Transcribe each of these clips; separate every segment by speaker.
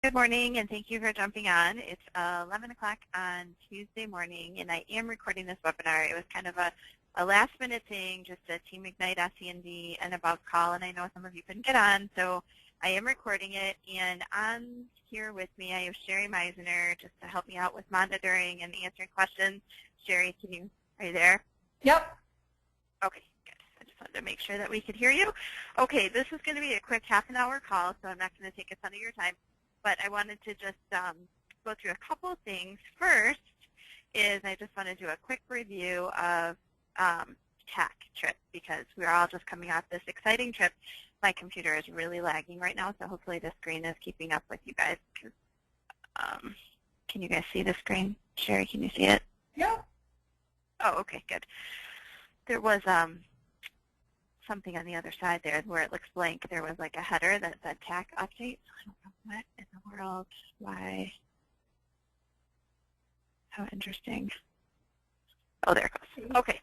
Speaker 1: Good morning, and thank you for jumping on. It's 11 o'clock on Tuesday morning, and I am recording this webinar. It was kind of a last-minute thing, just a Team Ignite SEMD and About call, and I know some of you couldn't get on, so I am recording it. And on here with me, I have Sherry Meisner, just to help me out with monitoring and answering questions. Sherry, are you there?
Speaker 2: Yep.
Speaker 1: Okay, good. I just wanted to make sure that we could hear you. Okay, this is going to be a quick half-an-hour call, so I'm not going to take a ton of your time. But I wanted to just go through a couple of things. First is I just want to do a quick review of TAC trip because we're all just coming off this exciting trip. My computer is really lagging right now, so hopefully the screen is keeping up with you guys. Can you guys see the screen? Sherry, can you see it?
Speaker 2: Yeah.
Speaker 1: Oh, okay, good. There was something on the other side there where it looks blank. There was like a header that said TAC update. I don't know what in the world, why. How interesting. Oh, there it goes. Okay.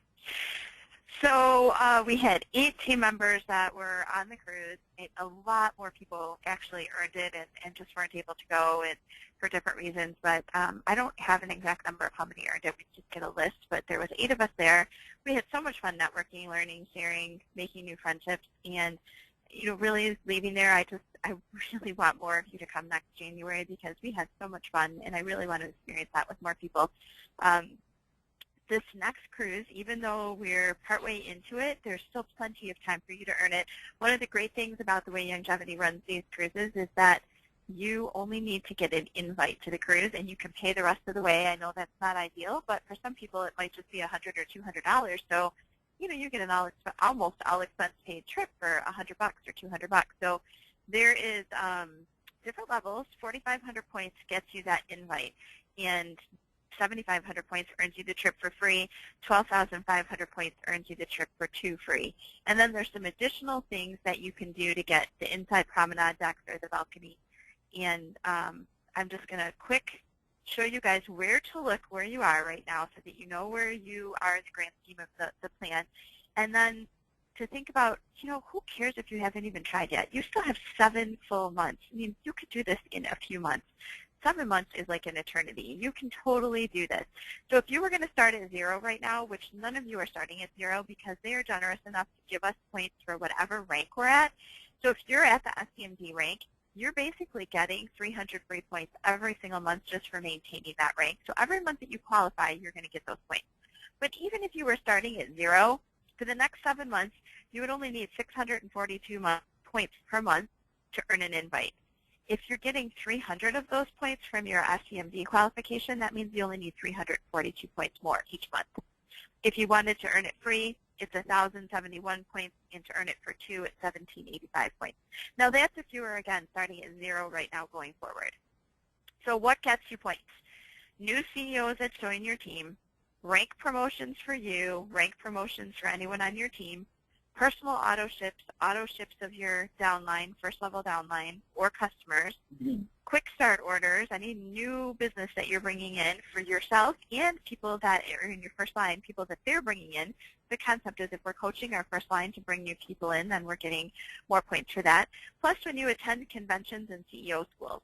Speaker 1: So we had 8 team members that were on the cruise. A lot more people actually earned it and just weren't able to go and for different reasons. But I don't have an exact number of how many earned it. We just get a list. But there was 8 of us there. We had so much fun networking, learning, sharing, making new friendships, and really leaving there. I really want more of you to come next January because we had so much fun, and I really want to experience that with more people. This next cruise, even though we're partway into it, there's still plenty of time for you to earn it. One of the great things about the way Longevity runs these cruises is that you only need to get an invite to the cruise, and you can pay the rest of the way. I know that's not ideal, but for some people it might just be $100 or $200. So, you get an almost all expense paid trip for $100 or $200. So there is different levels. 4,500 points gets you that invite, and 7,500 points earns you the trip for free. 12,500 points earns you the trip for 2 free. And then there's some additional things that you can do to get the inside promenade decks or the balcony. And I'm just going to quick show you guys where to look where you are right now so that you know where you are in the grand scheme of the plan. And then to think about, who cares if you haven't even tried yet? You still have 7 full months. I mean, you could do this in a few months. 7 months is like an eternity. You can totally do this. So if you were going to start at 0 right now, which none of you are starting at 0 because they are generous enough to give us points for whatever rank we're at. So if you're at the SEMD rank, you're basically getting 300 free points every single month just for maintaining that rank. So every month that you qualify, you're going to get those points. But even if you were starting at 0, for the next 7 months, you would only need 642 points per month to earn an invite. If you're getting 300 of those points from your SEMD qualification, that means you only need 342 points more each month. If you wanted to earn it free, it's 1,071 points, and to earn it for 2, it's 1,785 points. Now that's if you are, again, starting at 0 right now going forward. So what gets you points? New CEOs that join your team, rank promotions for you, rank promotions for anyone on your team, personal auto ships of your downline, first level downline, or customers, quick start orders, any new business that you're bringing in for yourself and people that are in your first line, people that they're bringing in. The concept is if we're coaching our first line to bring new people in, then we're getting more points for that. Plus when you attend conventions and CEO schools.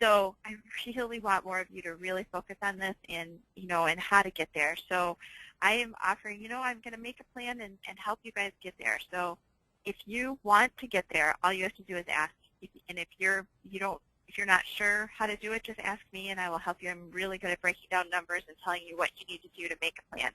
Speaker 1: So I really want more of you to really focus on this and, and how to get there. So I am offering, I'm going to make a plan and help you guys get there. So if you want to get there, all you have to do is ask. And if you're not sure how to do it, just ask me and I will help you. I'm really good at breaking down numbers and telling you what you need to do to make a plan.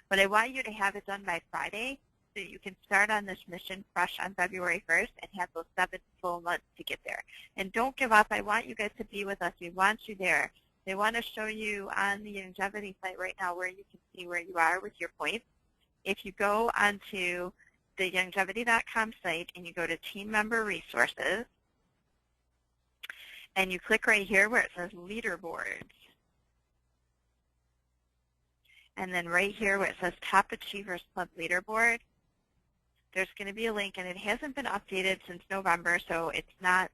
Speaker 1: But I want you to have it done by Friday so you can start on this mission fresh on February 1st and have those 7 full months to get there. And don't give up. I want you guys to be with us. We want you there. They want to show you on the Longevity site right now where you can see where you are with your points. If you go onto the longevity.com site and you go to Team Member Resources, and you click right here where it says Leaderboards, and then right here where it says Top Achievers Club Leaderboard, there's going to be a link, and it hasn't been updated since November, so it's not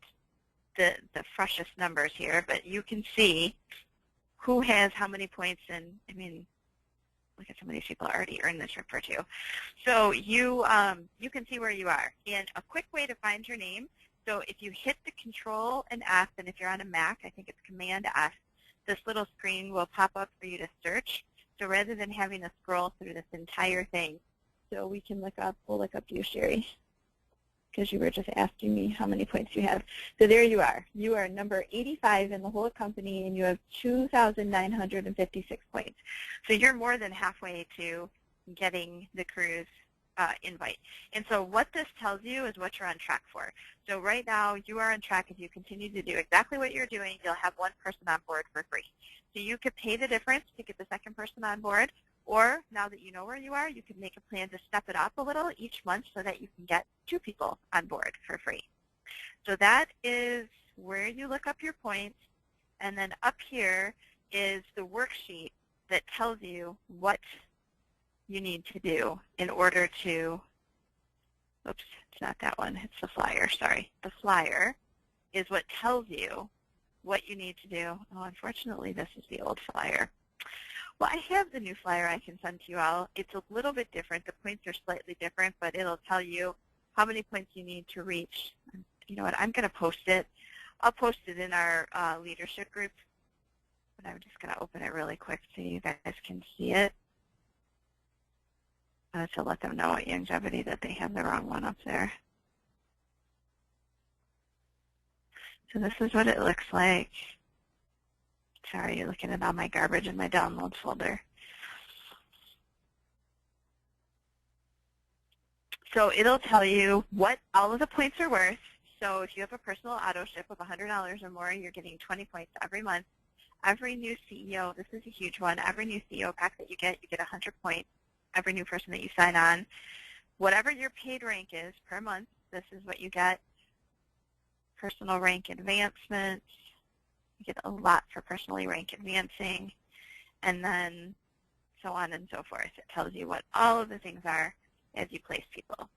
Speaker 1: the freshest numbers here, but you can see who has how many points, and I mean, look at some of these people already earned this trip for 2. So you can see where you are. And a quick way to find your name So if you hit the Control and F, and if you're on a Mac, I think it's Command F, this little screen will pop up for you to search. So rather than having to scroll through this entire thing, so we can look up, we'll look up you, Sherry, because you were just asking me how many points you have. So there you are. You are number 85 in the whole company, and you have 2,956 points. So you're more than halfway to getting the cruise invite. And so what this tells you is what you're on track for. So right now, you are on track. If you continue to do exactly what you're doing, you'll have one person on board for free. So you could pay the difference to get the second person on board, or now that you know where you are, you could make a plan to step it up a little each month so that you can get 2 people on board for free. So that is where you look up your points. And then up here is the worksheet that tells you what you need to do in order to, oops, it's not that one, it's the flyer, sorry. The flyer is what tells you what you need to do. Oh, unfortunately, this is the old flyer. Well, I have the new flyer I can send to you all. It's a little bit different. The points are slightly different, but it'll tell you how many points you need to reach. You know what, I'm going to post it. I'll post it in our leadership group, but I'm just going to open it really quick so you guys can see it. To let them know at Longevity that they have the wrong one up there. So this is what it looks like. Sorry, you're looking at all my garbage in my downloads folder. So it'll tell you what all of the points are worth. So if you have a personal auto ship of $100 or more, you're getting 20 points every month. Every new CEO, this is a huge one, every new CEO pack that you get 100 points. Every new person that you sign on. Whatever your paid rank is per month, this is what you get. Personal rank advancements. You get a lot for personally rank advancing. And then so on and so forth. It tells you what all of the things are as you place people,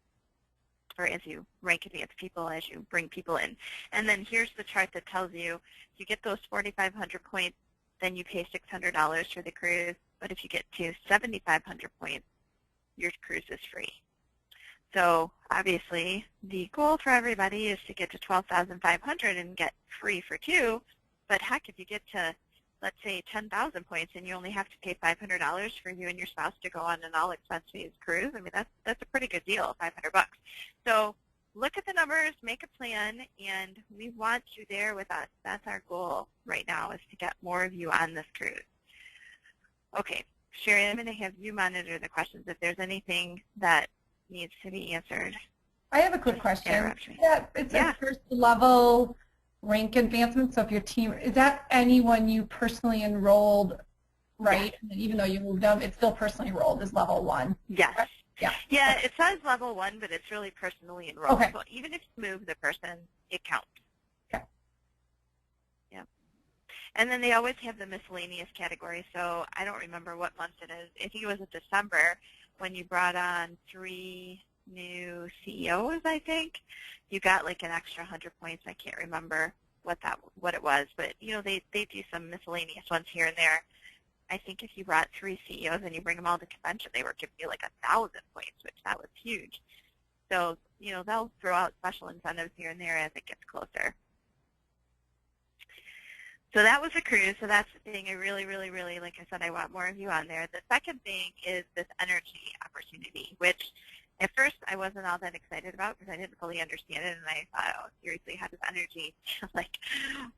Speaker 1: or as you rank advance people, as you bring people in. And then here's the chart that tells you if you get those 4,500 points, then you pay $600 for the cruise. But if you get to 7,500 points, your cruise is free. So obviously, the goal for everybody is to get to 12,500 and get free for 2. But heck, if you get to, let's say, 10,000 points and you only have to pay $500 for you and your spouse to go on an all-expense-paid cruise, I mean, that's a pretty good deal, $500. So look at the numbers, make a plan, and we want you there with us. That's our goal right now, is to get more of you on this cruise. Okay, Sherry, I'm going to have you monitor the questions if there's anything that needs to be answered.
Speaker 2: I have a quick question. Yeah, it's a first level rank advancement. So if your team, is that anyone you personally enrolled, right?
Speaker 1: Yes.
Speaker 2: And even though you moved them, it's still personally enrolled as level 1.
Speaker 1: Yes.
Speaker 2: Right? Yeah.
Speaker 1: Yeah, okay. It says level 1, but it's really personally enrolled.
Speaker 2: Okay.
Speaker 1: So even if you move the person, it counts.
Speaker 2: Okay.
Speaker 1: Yeah. And then they always have the miscellaneous category, so I don't remember what month it is. I think it was in December when you brought on 3 new CEOs, I think. You got like an extra 100 points. I can't remember what it was, but you know, they do some miscellaneous ones here and there. I think if you brought 3 CEOs and you bring them all to convention, they were giving you like 1,000 points, which that was huge. So, you know, they'll throw out special incentives here and there as it gets closer. So that was a cruise. So that's the thing. I really, really, really, like I said, I want more of you on there. The second thing is this energy opportunity, which at first I wasn't all that excited about because I didn't fully understand it. And I thought, oh, seriously, how does energy, like,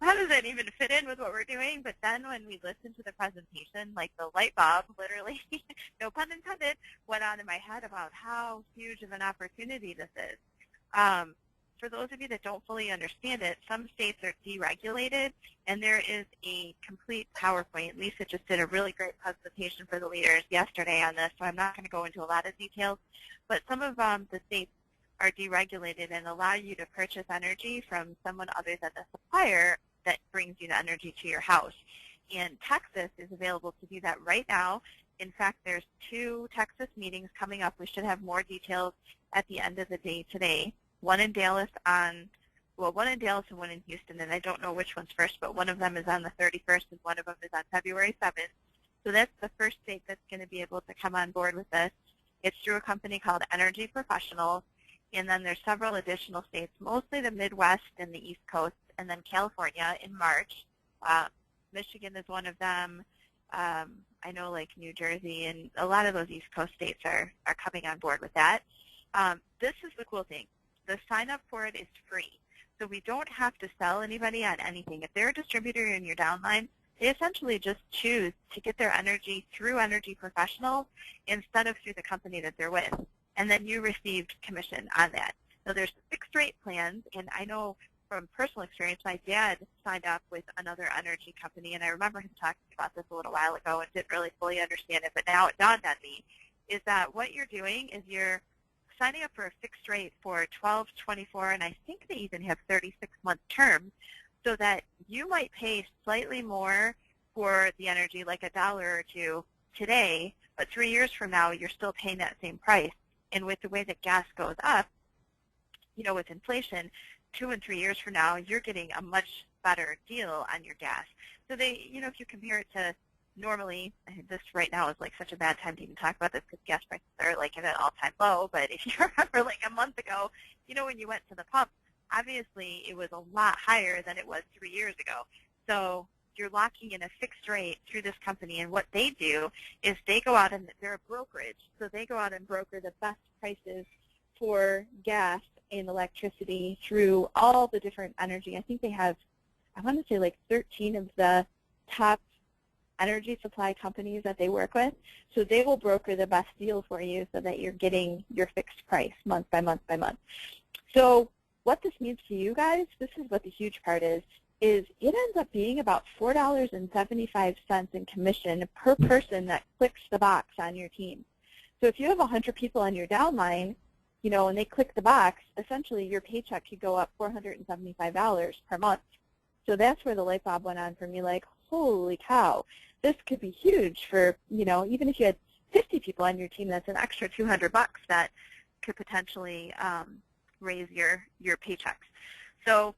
Speaker 1: how does that even fit in with what we're doing? But then when we listened to the presentation, like the light bulb, literally, no pun intended, went on in my head about how huge of an opportunity this is. For those of you that don't fully understand it, some states are deregulated, and there is a complete PowerPoint. Lisa just did a really great presentation for the leaders yesterday on this, so I'm not going to go into a lot of details. But some of the states are deregulated and allow you to purchase energy from someone other than the supplier that brings you the energy to your house. And Texas is available to do that right now. In fact, there's 2 Texas meetings coming up. We should have more details at the end of the day today. One in Dallas and one in Houston, and I don't know which one's first, but one of them is on the 31st and one of them is on February 7th. So that's the first state that's going to be able to come on board with this. It's through a company called Energy Professionals, And then there's several additional states, mostly the Midwest and the East Coast, and then California in March. Michigan is one of them. I know like New Jersey and a lot of those East Coast states are coming on board with that. This is the cool thing. The sign up for it is free. So we don't have to sell anybody on anything. If they're a distributor in your downline, they essentially just choose to get their energy through Energy Professionals instead of through the company that they're with. And then you received commission on that. So there's fixed rate plans, and I know from personal experience, my dad signed up with another energy company, and I remember him talking about this a little while ago and didn't really fully understand it, but now it dawned on me, is that what you're doing is you're signing up for a fixed rate for 12, 24, and I think they even have 36-month terms, so that you might pay slightly more for the energy, like $1 or $2 today, but 3 years from now, you're still paying that same price. And with the way that gas goes up, you know, with inflation, 2 and 3 years from now, you're getting a much better deal on your gas. So they, you know, if you compare it to normally, this right now is like such a bad time to even talk about this because gas prices are like at an all-time low, but if you remember like a month ago, you know, when you went to the pump, obviously it was a lot higher than it was 3 years ago. So you're locking in a fixed rate through this company, and what they do is they go out and they're a brokerage, so they go out and broker the best prices for gas and electricity through all the different energy. I think they have, I want to say like 13 of the top energy supply companies that they work with. So they will broker the best deal for you so that you're getting your fixed price month by month by month. So what this means to you guys, this is what the huge part is it ends up being about $4.75 in commission per person that clicks the box on your team. So if you have 100 people on your downline, you know, and they click the box, essentially your paycheck could go up $475 per month. So that's where the light bulb went on for me, like, holy cow, this could be huge for, you know, even if you had 50 people on your team, that's an extra $200 that could potentially raise your paychecks. So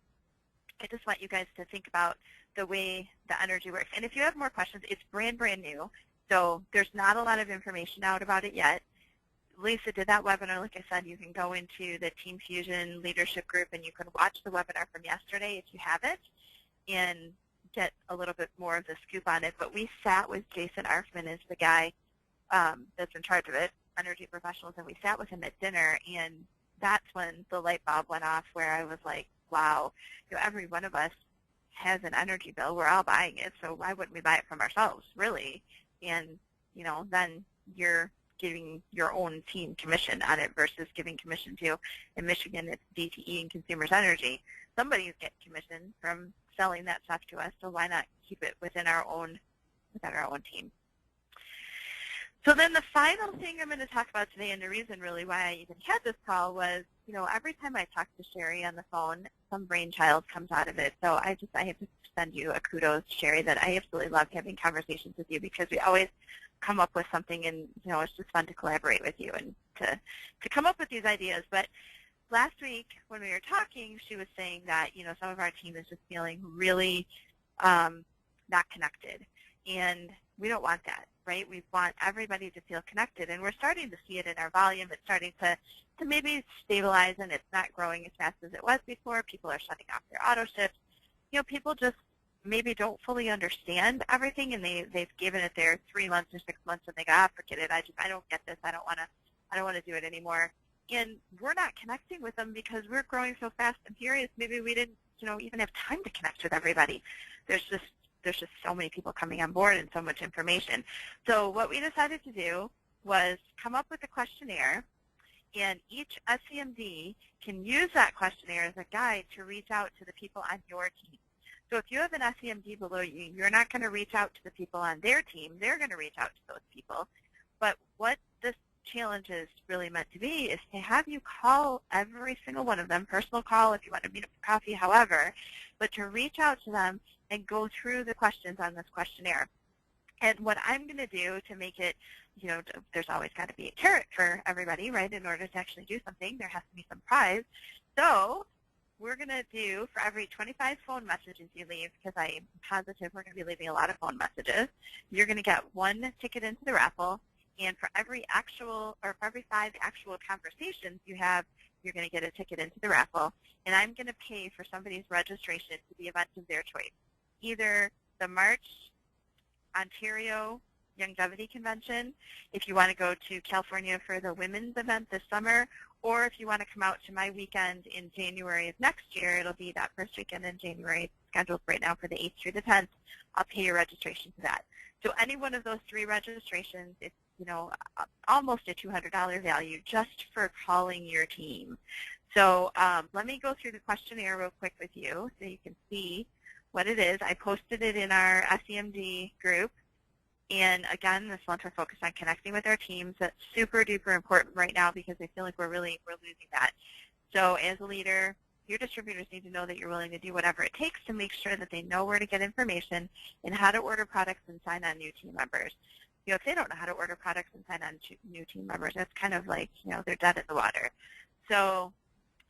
Speaker 1: I just want you guys to think about the way the energy works. And if you have more questions, it's brand new, so there's not a lot of information out about it yet. Lisa did that webinar. Like I said, you can go into the Team Fusion leadership group and you can watch the webinar from yesterday if you haven't and get a little bit more of the scoop on it. But we sat with Jason Arfman as the guy that's in charge of it, Energy Professionals, and we sat with him at dinner, and that's when the light bulb went off where I was like, wow, you know, every one of us has an energy bill. We're all buying it, so why wouldn't we buy it from ourselves, really? And, you know, then you're giving your own team commission on it versus giving commission to, in Michigan, it's DTE and Consumers Energy. Somebody's getting commission from selling that stuff to us, so why not keep it within our own team? So then the final thing I'm going to talk about today, and the reason really why I even had this call was, you know, every time I talk to Sherry on the phone, some brainchild comes out of it. So I have to send you a kudos, Sherry, that I absolutely love having conversations with you because we always come up with something, and, you know, it's just fun to collaborate with you and to come up with these ideas. But last week when we were talking, she was saying that, you know, some of our team is just feeling really not connected, and we don't want that, right? We want everybody to feel connected, and we're starting to see it in our volume. It's starting to maybe stabilize, and it's not growing as fast as it was before. People are shutting off their auto shifts. You know, people just maybe don't fully understand everything, and they've given it their 3 months or 6 months, and they go, forget it. I don't get this. I don't want to do it anymore. And we're not connecting with them because we're growing so fast and furious. Maybe we didn't, you know, even have time to connect with everybody. There's just so many people coming on board and so much information. So what we decided to do was come up with a questionnaire, and each SEMD can use that questionnaire as a guide to reach out to the people on your team. So if you have an SEMD below you, you're not going to reach out to the people on their team. They're going to reach out to those people. But what this challenge is really meant to be is to have you call every single one of them, personal call if you want to meet up for coffee, however, but to reach out to them and go through the questions on this questionnaire. And what I'm going to do to make it, you know, there's always got to be a carrot for everybody, right? In order to actually do something, there has to be some prize. So we're going to do, for every 25 phone messages you leave, because I am positive we're going to be leaving a lot of phone messages, you're going to get 1 ticket into the raffle. And for every 5 actual conversations you have, you're going to get a ticket into the raffle, and I'm going to pay for somebody's registration to the event of their choice, either the March Ontario Longevity Convention, if you want to go to California for the women's event this summer, or if you want to come out to my weekend in January of next year, it'll be that first weekend in January. It's scheduled right now for the 8th through the 10th. I'll pay your registration for that. So any one of those 3 registrations, it's almost a $200 value just for calling your team. So let me go through the questionnaire real quick with you so you can see what it is. I posted it in our SEMD group. And again, this month we're focused on connecting with our teams. That's super duper important right now because I feel like we're losing that. So as a leader, your distributors need to know that you're willing to do whatever it takes to make sure that they know where to get information and how to order products and sign on new team members. If they don't know how to order products and sign on new team members, it's kind of like, they're dead in the water. So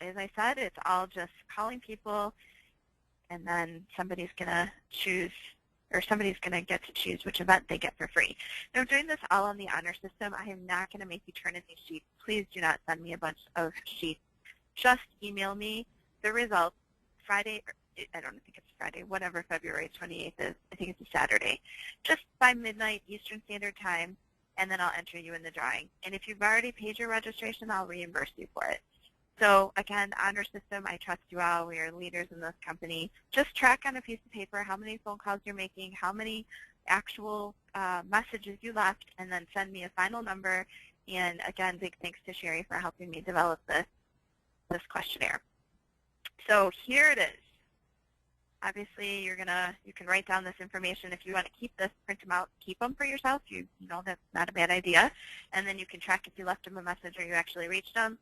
Speaker 1: as I said, it's all just calling people, and then somebody's going to choose, or somebody's going to get to choose which event they get for free. Now, I'm doing this all on the honor system. I am not going to make you turn in these sheets. Please do not send me a bunch of sheets. Just email me the results Friday, I don't think it's Friday, whatever February 28th is. I think it's a Saturday. Just by midnight Eastern Standard Time, and then I'll enter you in the drawing. And if you've already paid your registration, I'll reimburse you for it. So again, honor system, I trust you all. We are leaders in this company. Just track on a piece of paper how many phone calls you're making, how many actual messages you left, and then send me a final number. And again, big thanks to Sherry for helping me develop this questionnaire. So here it is. Obviously, you can write down this information. If you want to keep this, print them out, keep them for yourself. You know that's not a bad idea. And then you can track if you left them a message or you actually reached them.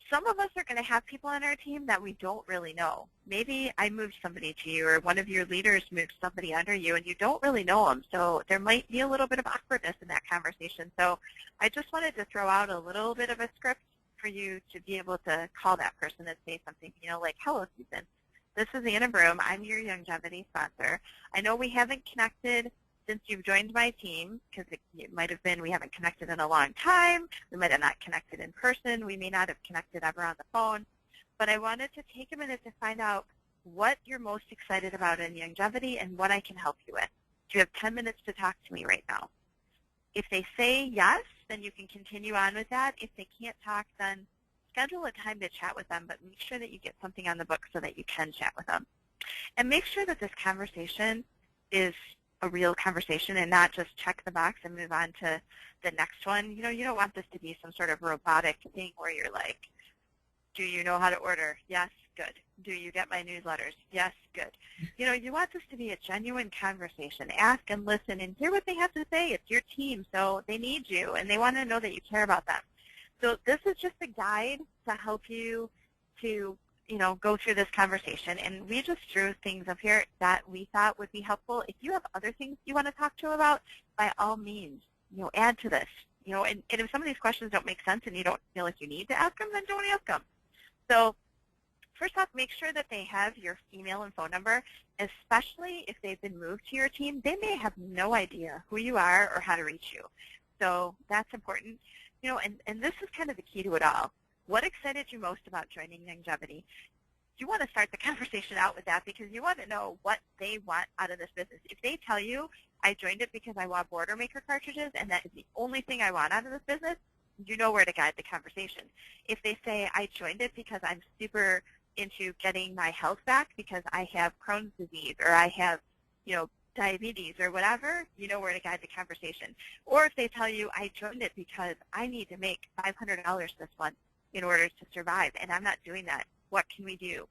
Speaker 1: Some of us are going to have people on our team that we don't really know. Maybe I moved somebody to you, or one of your leaders moved somebody under you, and you don't really know them. So there might be a little bit of awkwardness in that conversation. So I just wanted to throw out a little bit of a script for you to be able to call that person and say something, like, hello, Susan. This is Anna Broom. I'm your longevity sponsor. I know we haven't connected since you've joined my team, because it might have been we haven't connected in a long time. We might have not connected in person. We may not have connected ever on the phone. But I wanted to take a minute to find out what you're most excited about in longevity and what I can help you with. You have 10 minutes to talk to me right now. If they say yes, then you can continue on with that. If they can't talk, then schedule a time to chat with them, but make sure that you get something on the book so that you can chat with them. And make sure that this conversation is a real conversation and not just check the box and move on to the next one. You don't want this to be some sort of robotic thing where you're like, do you know how to order? Yes, good. Do you get my newsletters? Yes, good. You want this to be a genuine conversation. Ask and listen and hear what they have to say. It's your team, so they need you, and they want to know that you care about them. So this is just a guide to help you to, go through this conversation. And we just threw things up here that we thought would be helpful. If you have other things you want to talk to about, by all means, add to this. And if some of these questions don't make sense and you don't feel like you need to ask them, then don't ask them. So first off, make sure that they have your email and phone number, especially if they've been moved to your team. They may have no idea who you are or how to reach you. So that's important. And this is kind of the key to it all. What excited you most about joining longevity? You want to start the conversation out with that because you want to know what they want out of this business. If they tell you, I joined it because I want border maker cartridges and that is the only thing I want out of this business, you know where to guide the conversation. If they say, I joined it because I'm super into getting my health back because I have Crohn's disease or I have, diabetes or whatever, you know where to guide the conversation. Or if they tell you, I joined it because I need to make $500 this month in order to survive, and I'm not doing that. What can we do?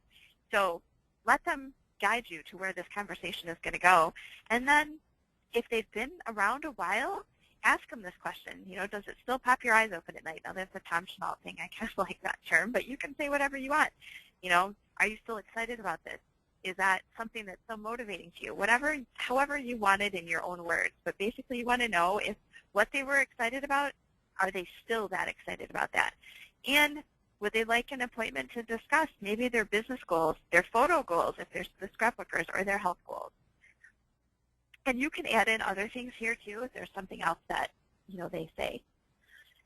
Speaker 1: So let them guide you to where this conversation is going to go. And then if they've been around a while, ask them this question. Does it still pop your eyes open at night? Now, that's a Tom Schnault thing. I kind of like that term, but you can say whatever you want. Are you still excited about this? Is that something that's so motivating to you? However you want it in your own words. But basically you want to know if what they were excited about, are they still that excited about that? And would they like an appointment to discuss maybe their business goals, their photo goals, if they're the scrapbookers, or their health goals? And you can add in other things here too if there's something else that, they say.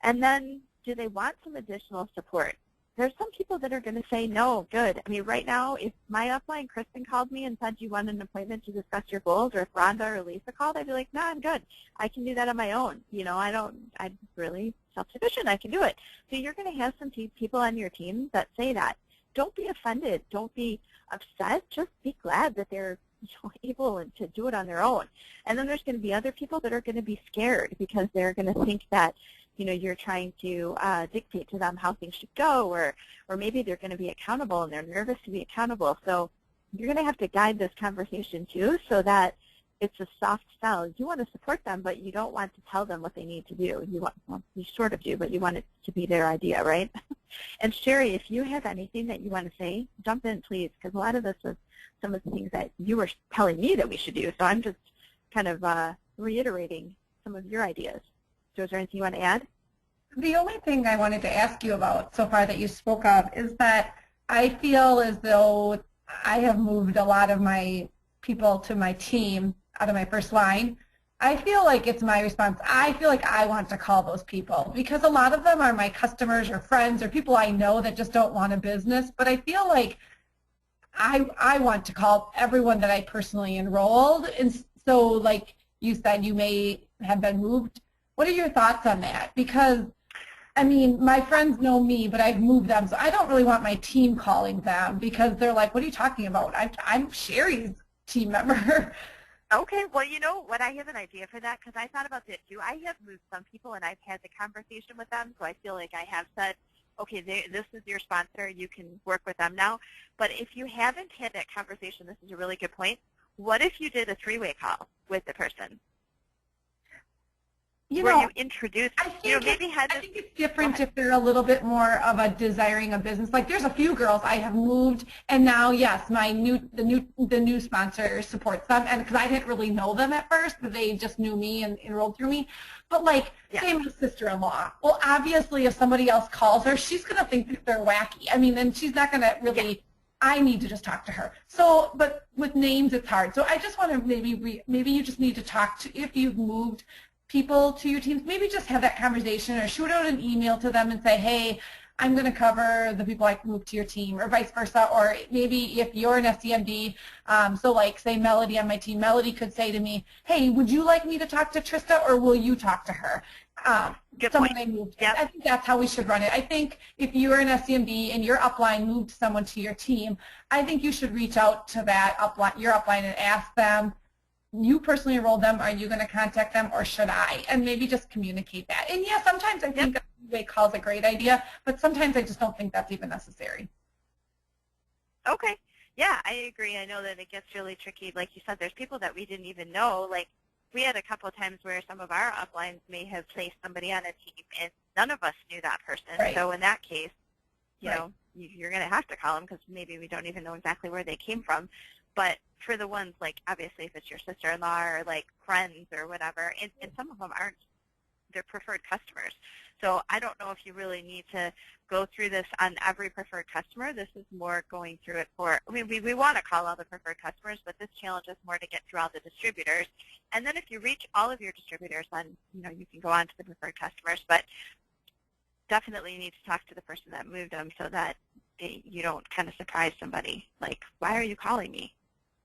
Speaker 1: And then do they want some additional support? there's some people that are going to say, no, good. I mean, right now, if my upline, Kristen, called me and said you want an appointment to discuss your goals, or if Rhonda or Lisa called, I'd be like, no, I'm good. I can do that on my own. You know, I'm really self-sufficient. I can do it. So you're going to have some people on your team that say that. Don't be offended. Don't be upset. Just be glad that they're able to do it on their own. And then there's going to be other people that are going to be scared because they're going to think that, you know, you're trying to dictate to them how things should go, or maybe they're going to be accountable and they're nervous to be accountable. So you're going to have to guide this conversation too, so that it's a soft sell. You want to support them, but you don't want to tell them what they need to do. Well, you sort of do, but you want it to be their idea, right? And Sherry, if you have anything that you want to say, jump in, please, because a lot of this is some of the things that you were telling me that we should do. So I'm just kind of reiterating some of your ideas. So is there anything you want to add?
Speaker 2: The only thing I wanted to ask you about so far that you spoke of is that I feel as though I have moved a lot of my people to my team out of my first line. I feel like it's my response. I feel like I want to call those people because a lot of them are my customers or friends or people I know that just don't want a business. But I feel like I want to call everyone that I personally enrolled. And so like you said, you may have been moved. What are your thoughts on that? Because, I mean, my friends know me, but I've moved them. So I don't really want my team calling them because they're like, what are you talking about? I'm Sherry's team member.
Speaker 1: Okay, well, you know what, I have an idea for that because I thought about that too. I have moved some people and I've had the conversation with them, so I feel like I have said, okay, this is your sponsor, you can work with them now. But if you haven't had that conversation, this is a really good point. What if you did a three-way call with the person? You introduce,
Speaker 2: I think it's different if they're a little bit more of a desiring a business. Like there's a few girls I have moved, and now yes, the new sponsor supports them, and because I didn't really know them at first, but they just knew me and enrolled through me. But like, say my sister-in-law. Well, obviously, if somebody else calls her, she's gonna think that they're wacky. I mean, then she's not gonna really. Yeah. I need to just talk to her. So, but with names, it's hard. So I just want to maybe you just need to talk to if you've moved people to your teams, maybe just have that conversation or shoot out an email to them and say, hey, I'm going to cover the people I moved to your team, or vice versa. Or maybe if you're an SEMD, so like say Melody on my team, Melody could say to me, hey, would you like me to talk to Trista or will you talk to her?
Speaker 1: Good point.
Speaker 2: I moved. Yep. I think that's how we should run it. I think if you're an SEMD and your upline moved someone to your team, I think you should reach out to that upline, your upline, and ask them, you personally enrolled them, are you going to contact them or should I? And maybe just communicate that. And yeah, sometimes I think a two-way call is a great idea, but sometimes I just don't think that's even necessary.
Speaker 1: Okay. Yeah, I agree. I know that it gets really tricky. Like you said, there's people that we didn't even know. Like we had a couple of times where some of our uplines may have placed somebody on a team and none of us knew that person. Right. So in that case, you know, you're going to have to call them because maybe we don't even know exactly where they came from. But for the ones, like, obviously, if it's your sister-in-law or, like, friends or whatever, and some of them aren't, they're preferred customers. So I don't know if you really need to go through this on every preferred customer. This is more going through it for, I mean, we want to call all the preferred customers, but this challenge is more to get through all the distributors. And then if you reach all of your distributors, then, you know, you can go on to the preferred customers. But definitely you need to talk to the person that moved them so that you don't kind of surprise somebody. Like, why are you calling me?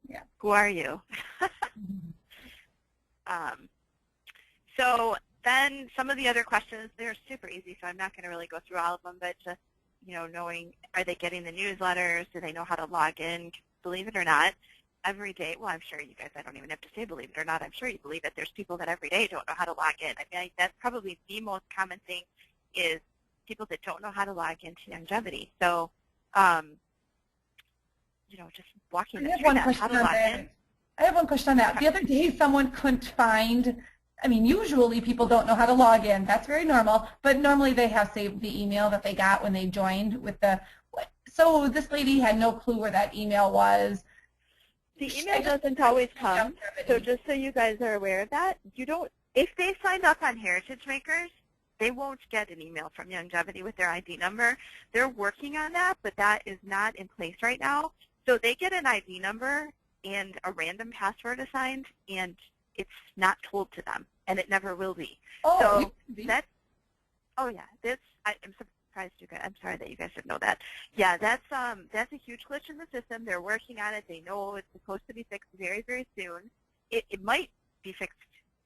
Speaker 2: Yeah.
Speaker 1: Who are you? So then some of the other questions, they're super easy, so I'm not going to really go through all of them, but just, you know, knowing, are they getting the newsletters? Do they know how to log in? Believe it or not, every day, well, I'm sure you guys, I don't even have to say believe it or not, I'm sure you believe it. There's people that every day don't know how to log in. I mean, that's probably the most common thing is people that don't know how to log into longevity. So, you know, just walking through that, how to log in.
Speaker 2: I have one question on that. The other day, someone couldn't find, I mean, usually people don't know how to log in. That's very normal. But normally they have saved the email that they got when they joined with the, so this lady had no clue where that email was.
Speaker 1: The email doesn't always come. So just so you guys are aware of that, you don't, if they signed up on Heritage Makers, they won't get an email from Longevity with their ID number. They're working on that, but that is not in place right now. So they get an ID number and a random password assigned, and it's not told to them, and it never will be.
Speaker 2: Oh,
Speaker 1: so that's, oh yeah, this, surprised you guys. I'm sorry that you guys didn't know that. Yeah, that's a huge glitch in the system. They're working on it. They know it's supposed to be fixed very, very soon. It might be fixed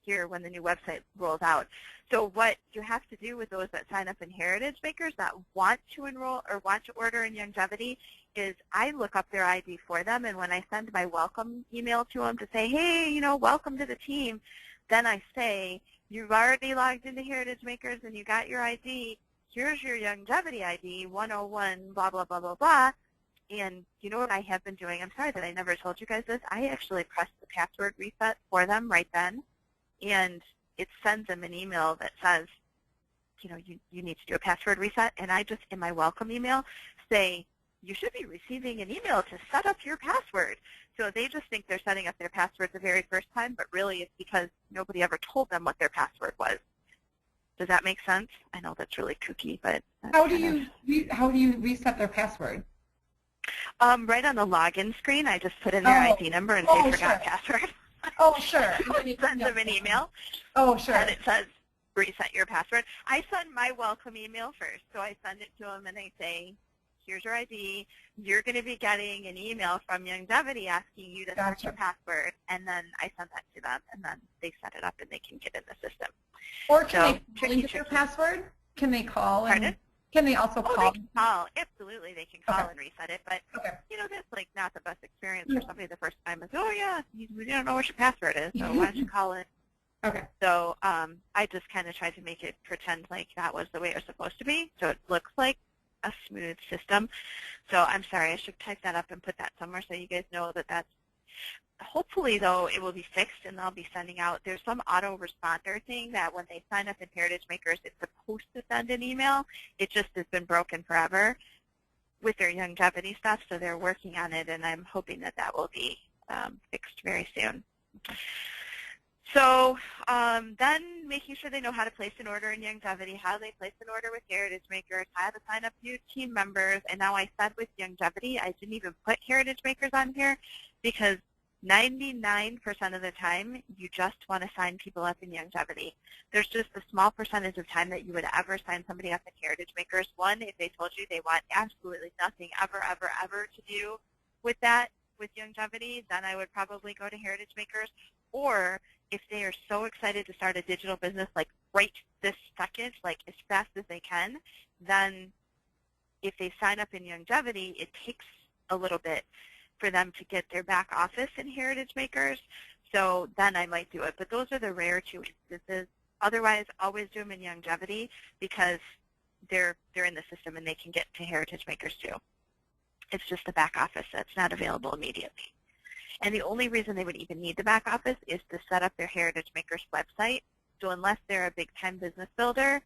Speaker 1: here when the new website rolls out. So what you have to do with those that sign up in Heritage Makers that want to enroll or want to order in Youngevity is I look up their ID for them, and when I send my welcome email to them to say, hey, you know, welcome to the team, then I say, you've already logged into Heritage Makers and you got your ID. Here's your Youngevity ID, 101, blah, blah, blah, blah, blah. And you know what I have been doing? I'm sorry that I never told you guys this. I actually pressed the password reset for them right then, and it sends them an email that says, you know, you need to do a password reset. And I just, in my welcome email, say, you should be receiving an email to set up your password. So they just think they're setting up their password the very first time, but really it's because nobody ever told them what their password was. Does that make sense? I know that's really kooky, but
Speaker 2: how do you reset their password?
Speaker 1: Right on the login screen, I just put in their ID number and say forgot password.
Speaker 2: Oh, sure.
Speaker 1: Send them an email.
Speaker 2: Oh, sure.
Speaker 1: And it says reset your password. I send my welcome email first, so I send it to them and I say, here's your ID. You're going to be getting an email from Youngevity asking you to set your password, and then I send that to them, and then they set it up and they can get in the system.
Speaker 2: Or can they get their password? Can they call?
Speaker 1: Pardon?
Speaker 2: Can they also call?
Speaker 1: Oh, they can call. Absolutely, they can call and reset it. But, you know, that's like not the best experience for somebody the first time. Is, oh, yeah, we don't know what your password is, so why don't you call it?
Speaker 2: Okay.
Speaker 1: So I just kind of tried to make it pretend like that was the way it was supposed to be, so it looks like a smooth system. So I'm sorry, I should type that up and put that somewhere so you guys know that that's, hopefully though it will be fixed and they'll be sending out, there's some autoresponder thing that when they sign up in Heritage Makers it's supposed to send an email. It just has been broken forever with their Youngevity stuff, so they're working on it, and I'm hoping that that will be fixed very soon. So then making sure they know how to place an order in Youngevity, how they place an order with Heritage Makers, how to sign up new team members. And now I said with Youngevity, I didn't even put Heritage Makers on here because 99% of the time you just want to sign people up in Youngevity. There's just a small percentage of time that you would ever sign somebody up in Heritage Makers. One, if they told you they want absolutely nothing ever, ever, ever to do with that, with Youngevity, then I would probably go to Heritage Makers. Or if they are so excited to start a digital business like right this second, like as fast as they can, then if they sign up in Youngevity, it takes a little bit for them to get their back office in Heritage Makers. So then I might do it. But those are the rare two instances. Otherwise, always do them in Youngevity because they're in the system and they can get to Heritage Makers too. It's just the back office that's not available immediately. And the only reason they would even need the back office is to set up their Heritage Makers website. So unless they're a big-time business builder,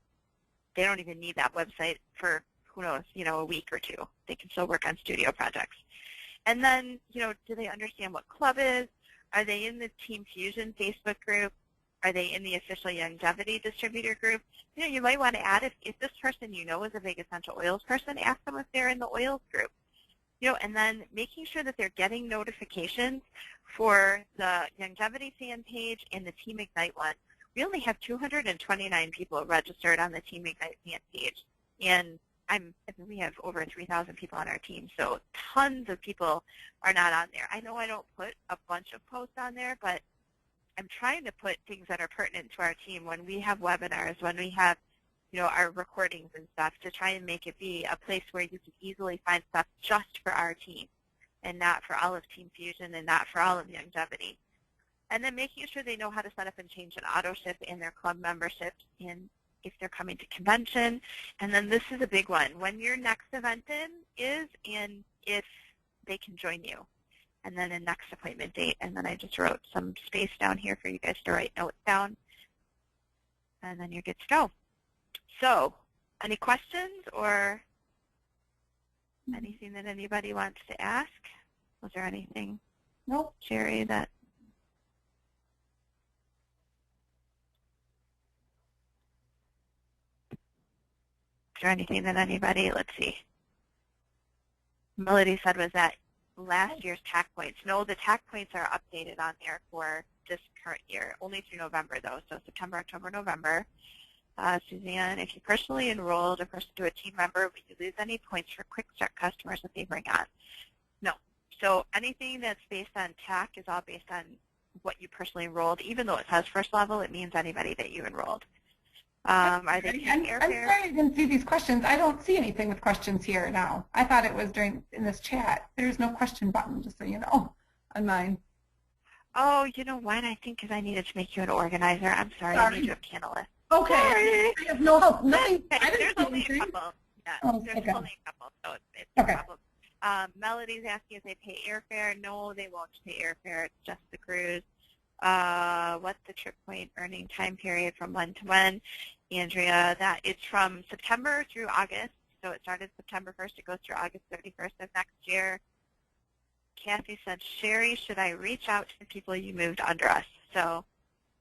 Speaker 1: they don't even need that website for, who knows, you know, a week or two. They can still work on studio projects. And then, you know, do they understand what club is? Are they in the Team Fusion Facebook group? Are they in the official Youngevity distributor group? You know, you might want to add, if this person you know is a big essential oils person, ask them if they're in the oils group. You know, and then making sure that they're getting notifications for the Youngevity fan page and the Team Ignite one. We only have 229 people registered on the Team Ignite fan page, and we have over 3,000 people on our team, so tons of people are not on there. I know I don't put a bunch of posts on there, but I'm trying to put things that are pertinent to our team when we have webinars, when we have, you know, our recordings and stuff, to try and make it be a place where you can easily find stuff just for our team and not for all of Team Fusion and not for all of Youngevity. And then making sure they know how to set up and change an auto ship in their club memberships and if they're coming to convention. And then this is a big one, when your next event is and if they can join you. And then a next appointment date. And then I just wrote some space down here for you guys to write notes down. And then you're good to go. So, any questions or anything that anybody wants to ask? Was there anything,
Speaker 2: Nope.
Speaker 1: Sherry, that? Is there anything that anybody, let's see. Melody said was that last year's TAC points. No, the TAC points are updated on there for this current year, only through November though, so September, October, November. Suzanne, if you personally enrolled a person to a team member, would you lose any points for quick start customers that they bring on? No. So anything that's based on TAC is all based on what you personally enrolled. Even though it says first level, it means anybody that you enrolled. Are they paying airfare?
Speaker 2: I'm sorry I didn't see these questions. I don't see anything with questions here now. I thought it was in this chat. There's no question button, just so you know, on mine.
Speaker 1: Oh, you know what? I think because I needed to make you an organizer. I'm sorry. I made you a panelist.
Speaker 2: Okay.
Speaker 1: Sorry.
Speaker 2: I have no help. Nothing.
Speaker 1: Okay. There's only a couple. Yeah, there's only a couple, so it's no problem. Melody's asking if they pay airfare. No, they won't pay airfare. It's just the cruise. What's the trip point earning time period from when to when? Andrea, that it's from September through August. So it started September 1st. It goes through August 31st of next year. Kathy said, Sherry, should I reach out to the people you moved under us? So,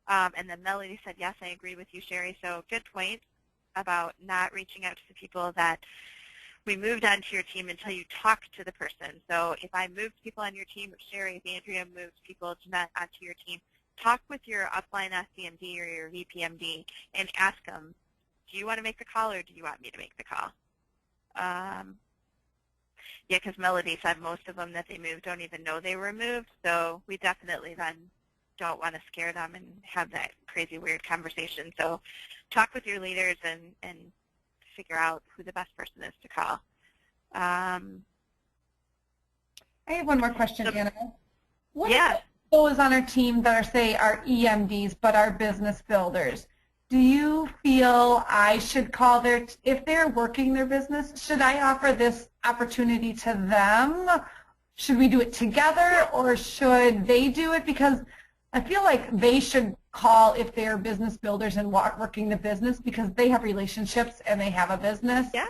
Speaker 1: and then Melody said, yes, I agree with you, Sherry. So good point about not reaching out to the people that we moved onto your team until you talk to the person. So if I moved people on your team, if Sherry, if Andrea moved people onto your team, talk with your upline SEMD or your VPMD and ask them, do you want to make the call or do you want me to make the call? Yeah, because Melody said most of them that they moved don't even know they were moved, so we definitely then don't want to scare them and have that crazy weird conversation. So talk with your leaders and figure out who the best person is to call.
Speaker 2: I have one more question, Anna. What
Speaker 1: yeah.
Speaker 2: those on our team that are, say, our EMDs but are business builders? Do you feel I should call if they're working their business, should I offer this opportunity to them? Should we do it together or should they do it? Because I feel like they should call if they're business builders and working the business because they have relationships and they have a business.
Speaker 1: Yeah.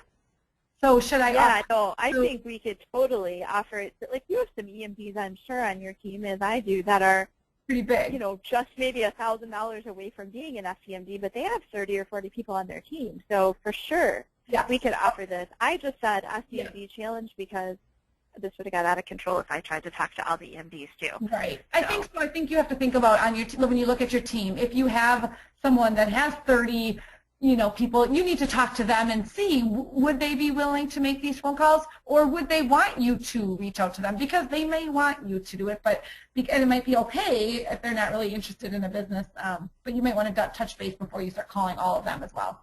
Speaker 2: So should I
Speaker 3: Yeah, no, I think we could totally offer it. Like you have some EMDs, I'm sure, on your team, as I do, that are
Speaker 2: pretty big.
Speaker 3: You know, just maybe $1,000 away from being an SEMD, but they have 30 or 40 people on their team. So for sure, we could offer this. I just said SEMD challenge because this would have got out of control if I tried to talk to all the EMDs too.
Speaker 2: Right. I think so. I think you have to think about on your when you look at your team. If you have someone that has 30, people, you need to talk to them and see, would they be willing to make these phone calls or would they want you to reach out to them because they may want you to do it, and it might be okay if they're not really interested in a business, but you might want to touch base before you start calling all of them as well.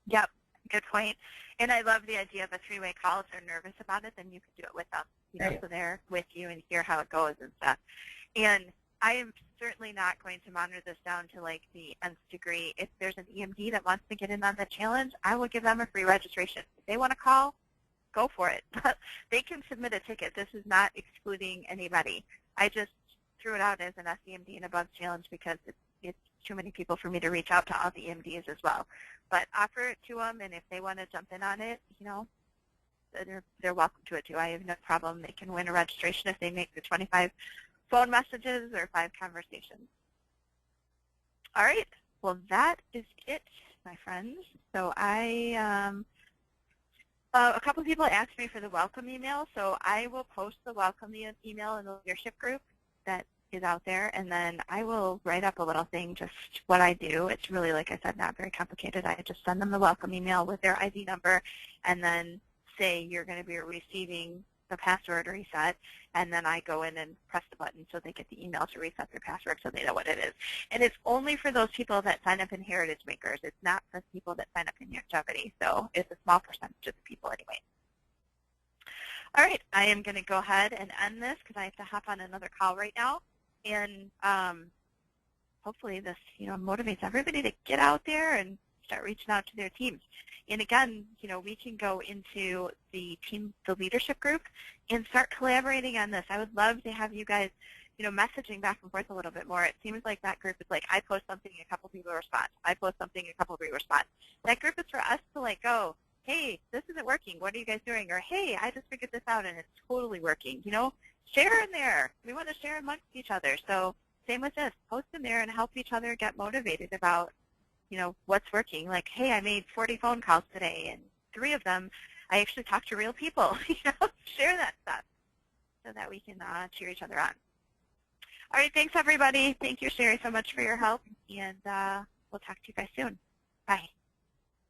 Speaker 1: Yep, good point. And I love the idea of a three-way call. If they're nervous about it, then you can do it with them,
Speaker 2: right.
Speaker 1: So they're with you and hear how it goes and stuff. And I am certainly not going to monitor this down to like the nth degree. If there's an EMD that wants to get in on the challenge, I will give them a free registration. If they want to call, go for it. They can submit a ticket. This is not excluding anybody. I just threw it out as an SEMD and above challenge because it's too many people for me to reach out to all the EMDs as well. But offer it to them, and if they want to jump in on it, they're welcome to it too. I have no problem. They can win a registration if they make the 25 phone messages or 5 conversations. All right. Well, that is it, my friends. So a couple of people asked me for the welcome email, so I will post the welcome email in the leadership group that is out there, and then I will write up a little thing, just what I do. It's really, like I said, not very complicated. I just send them the welcome email with their ID number and then say you're going to be receiving the password reset, and then I go in and press the button so they get the email to reset their password so they know what it is. And it's only for those people that sign up in Heritage Makers. It's not for people that sign up in Longevity, so it's a small percentage of the people anyway. All right, I am going to go ahead and end this because I have to hop on another call right now. And hopefully this, motivates everybody to get out there and start reaching out to their teams. And again, we can go into the leadership group and start collaborating on this. I would love to have you guys, messaging back and forth a little bit more. It seems like that group is like, I post something, a couple people respond. I post something, a couple people respond. That group is for us to go, hey, this isn't working. What are you guys doing? Or, hey, I just figured this out and it's totally working. Share in there. We want to share amongst each other. So same with this. Post in there and help each other get motivated about what's working. Like, hey, I made 40 phone calls today, and 3 of them I actually talked to real people. Share that stuff so that we can cheer each other on. All right, thanks, everybody. Thank you, Sherry, so much for your help, and we'll talk to you guys soon. Bye.